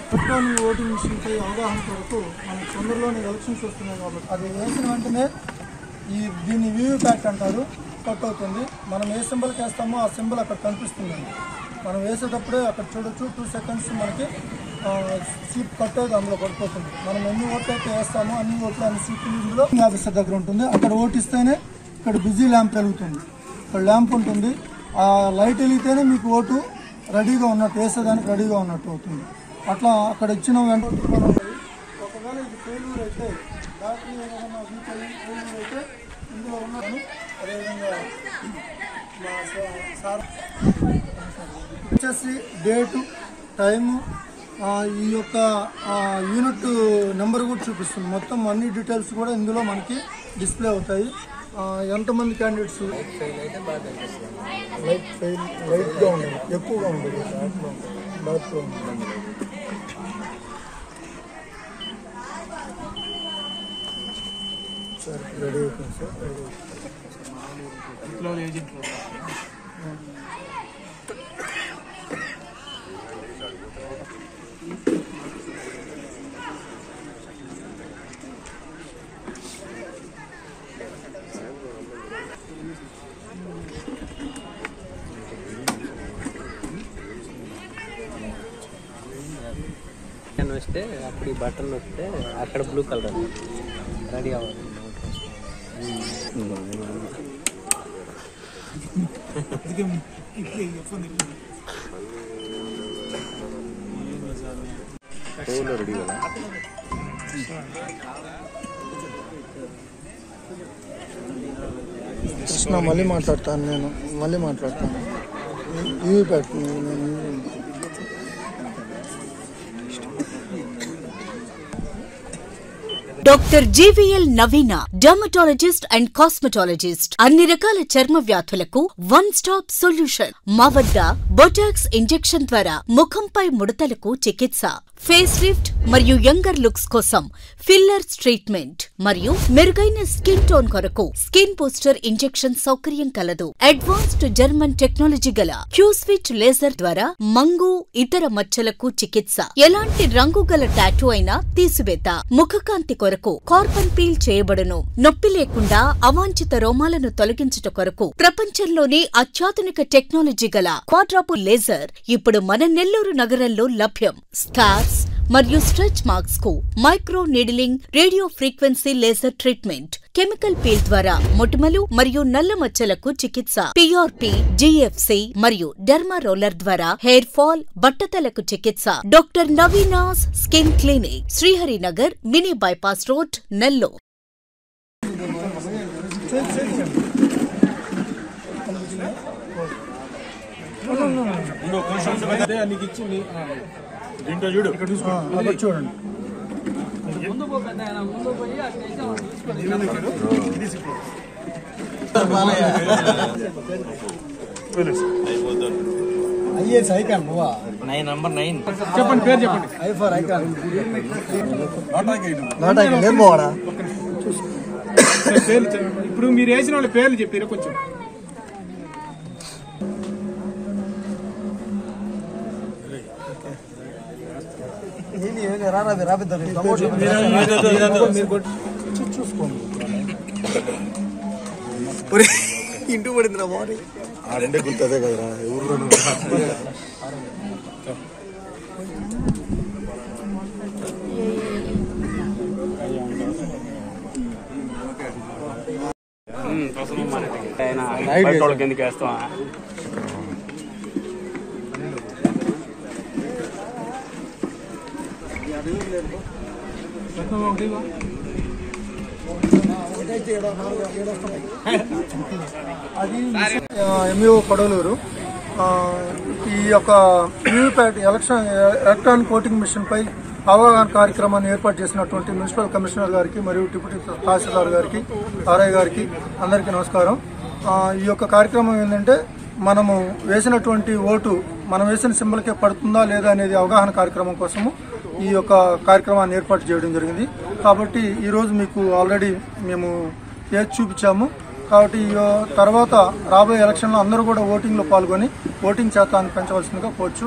Electronic voting మిషన్పై అవగాహన కొరకు మనకు తొందరలోనే ఎలక్షన్స్ వస్తున్నాయి కాబట్టి అది వేసిన వెంటనే దీన్ని వీవీప్యాట్ అంటారు, కట్ అవుతుంది. మనం ఏ సింబల్కి వేస్తామో ఆ సింబల్ అక్కడ కనిపిస్తుందండి. మనం వేసేటప్పుడే అక్కడ చూడొచ్చు 2 seconds మనకి సీట్ కట్ అయితే అందులో పడిపోతుంది. మనం ఎన్ని ఓట్లు అయితే వేస్తామో అన్ని ఓట్లు అన్ని సీట్లు ఇందులో ఆఫీసర్ దగ్గర ఉంటుంది. అక్కడ ఓటిస్తేనే ఇక్కడ బిజీ ల్యాంప్ వెలుగుతుంది, ఇక్కడ ల్యాంప్ ఉంటుంది. ఆ లైట్ వెలిగితేనే మీకు ఓటు రెడీగా ఉన్నట్టు, వేసేదానికి రెడీగా ఉన్నట్టు అవుతుంది. అట్లా అక్కడ ఇచ్చిన వెంటనే ఒకవేళ ఇది ఫెయిల్యూర్ అయితే బ్యాటరీ ఏదైనా ఫెయిల్యూర్ అయితే ఇందులో ఉన్నాను. అదేవిధంగా మా సార్ వచ్చేసి డేటు, టైము, ఈ యొక్క యూనిట్ నెంబర్ కూడా చూపిస్తుంది. మొత్తం అన్ని డీటెయిల్స్ కూడా ఇందులో మనకి డిస్ప్లే అవుతాయి. ఎంతమంది క్యాండిడేట్స్ లైట్గా ఉండదు, ఎక్కువగా ఉండదు, డార్క్గా ఉంటుంది. సార్ రెడీ అయిపోయింది సార్. వస్తే అప్పుడు ఈ బటన్ వస్తే అక్కడ బ్లూ కలర్ రెడీ అవ్వాలి. కృష్ణ మళ్ళీ మాట్లాడతాను, నేను మళ్ళీ మాట్లాడతాను. ఇవి పెట్టు. Doctor GVL Naveena, dermatologist and cosmetologist. అన్ని రకాల చర్మ వ్యాధులకు 1 stop సొల్యూషన్. మా వద్ద బొటాక్స్ ఇంజెక్షన్ ద్వారా ముఖంపై ముడతలకు చికిత్స, ఫేస్ లిఫ్ట్ మరియు యంగర్ లుక్స్ కోసం ఫిల్లర్స్ ట్రీట్మెంట్ మరియు మెరుగైన స్కిన్ టోన్ కొరకు స్కిన్ బూస్టర్ ఇంజెక్షన్ సౌకర్యం కలదు. అడ్వాన్స్డ్ జర్మన్ టెక్నాలజీ గల క్యూస్విచ్ లేజర్ ద్వారా మంగు, ఇతర మచ్చలకు చికిత్స. ఎలాంటి రంగు గల టాటూ అయినా తీసివేత. ముఖకాంతి కొరకు కార్బన్ పీల్ చేయబడును. నొప్పి లేకుండా అవాంఛిత రోమాలను తొలగించుట కొరకు ప్రపంచంలోనే అత్యాధునిక టెక్నాలజీ గల క్వాడ్రాపు లేజర్ ఇప్పుడు మన నెల్లూరు నగరంలో లభ్యం. స్కార్స్ మరియు స్ట్రెచ్ మార్క్స్ కు micro needling, radio frequency laser treatment, chemical peel ద్వారా మొటిమలు మరియు నల్ల మచ్చలకు చికిత్స, పిఆర్పి, జిఎఫ్సి మరియు డెర్మా రోలర్ ద్వారా హెయిర్ ఫాల్, బట్టతలకు చికిత్స. Doctor Naveena's skin clinic, Sriharinagar, mini bypass road, Nellore. చూడండి ఐఎస్ ఐకాన్ నువ్వా? 9 నంబర్ 9 చెప్పండి, పేరు చెప్పండి. I for icon. లేదు పోవాడా? ఇప్పుడు మీరు వేసిన వాళ్ళ పేర్లు చెప్పారు కొంచెం. చూసుకోండి. ఇంటూ పడింది రా బాడీ ఆడంటే గుర్తుందే కదరా ఎవరు ఎందుకు వేస్తాం. అది ఎంఈఓ కొడవలూరు. ఈ యొక్క వీవీప్యాట్ ఎలక్ట్రానిక్ ఓటింగ్ మిషన్ పై అవగాహన కార్యక్రమాన్ని ఏర్పాటు చేసినటువంటి మున్సిపల్ కమిషనర్ గారికి మరియు డిప్యూటీ తహసీల్దార్ గారికి, ఆర్ఐ గారికి అందరికీ నమస్కారం. ఈ యొక్క కార్యక్రమం ఏంటంటే మనము వేసినటువంటి ఓటు మనం వేసిన సింబల్కే పడుతుందా లేదా అనేది అవగాహన కార్యక్రమం కోసము ఈ యొక్క కార్యక్రమాన్ని ఏర్పాటు చేయడం జరిగింది. కాబట్టి ఈరోజు మీకు ఆల్రెడీ మేము చేసి చూపించాము. కాబట్టి తర్వాత రాబోయే ఎలక్షన్లో అందరూ కూడా ఓటింగ్లో పాల్గొని ఓటింగ్ శాతాన్ని పెంచవలసిందిగా కోరుచు.